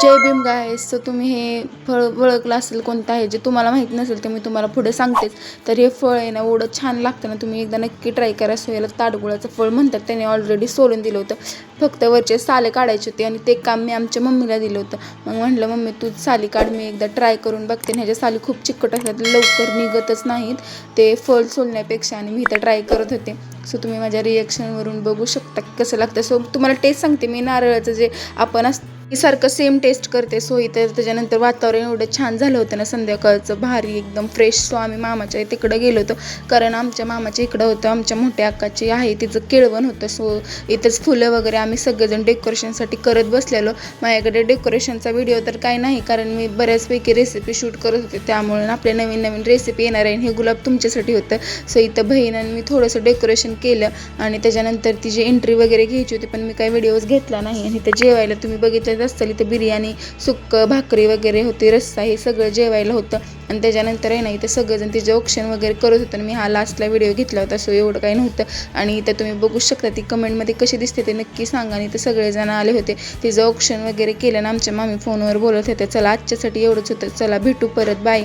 जय Bhim guys. तर तुम्ही हे फळ ओळखलं असेल कोणतं आहे, जे तुम्हाला माहीत नसेल तर मी तुम्हाला पुढे सांगतेच. तर हे फळ आहे ना एवढं छान लागतं ना, तुम्ही एकदा नक्की ट्राय करा. सो याला ताडगोळाचं फळ म्हणतात. त्याने ऑलरेडी सोलून दिलं होतं, फक्त वरचे साले काढायचे होते आणि ते काम मी आमच्या मम्मीला दिलं होतं. मग म्हटलं मम्मी तू साली काढ, मी एकदा ट्राय करून बघते. आणि ह्याच्या साली खूप चिकट असतात, लवकर निघतच नाहीत ते फळ सोलण्यापेक्षा. आणि मी इथं ट्राय करत होते. सो तुम्ही माझ्या रिॲक्शनवरून बघू शकता कसं लागतं. सो तुम्हाला टेस्ट सांगते मी. नारळाचं जे आपण सारखं सेम टेस्ट करते. सो इथं त्याच्यानंतर वातावरण एवढं छान झालं होतं ना संध्याकाळचं, भारी एकदम फ्रेश. सो आम्ही मामाच्या तिकडं गेलो होतो, कारण आमच्या मामाच्या इकडं होतं, आमच्या मोठ्या अक्काची आहे तिचं केळवण होतं. सो इथंच फुलं वगैरे आम्ही सगळेजण डेकोरेशनसाठी करत बसलेलो. माझ्याकडे डेकोरेशनचा व्हिडिओ तर काही नाही, कारण मी बऱ्याचपैकी रेसिपी शूट करत होते. त्यामुळे आपले नवीन नवीन रेसिपी येणार आहे. हे गुलाब तुमच्यासाठी होतं. सो इथं बहिणीनं मी थोडंसं डेकोरेशन केलं आणि त्याच्यानंतर तिची एंट्री वगैरे घ्यायची होती, पण मी काही व्हिडिओज घेतला नाही. आणि इथं जेवायला तुम्ही बघितलं असतं, इथं बिर्याणी, सुक्कं, भाकरी वगैरे होती, रस्सा, हे सगळं जेवायला होतं. आणि त्याच्यानंतर आहे ना इथं सगळेजण तिचे ऑप्शन वगैरे करत होतं. आणि मी हा लास्टला व्हिडिओ घेतला होता. सो एवढं काही नव्हतं. आणि इथं तुम्ही बघू शकता, ती कमेंटमध्ये कशी दिसते ते नक्की सांगा. आणि इथं सगळेजण आले होते, तिचं ऑप्शन वगैरे केलं. आणि आमच्या मामी फोनवर बोलत होते. चला आजच्यासाठी एवढंच होतं, चला भेटू परत, बाय.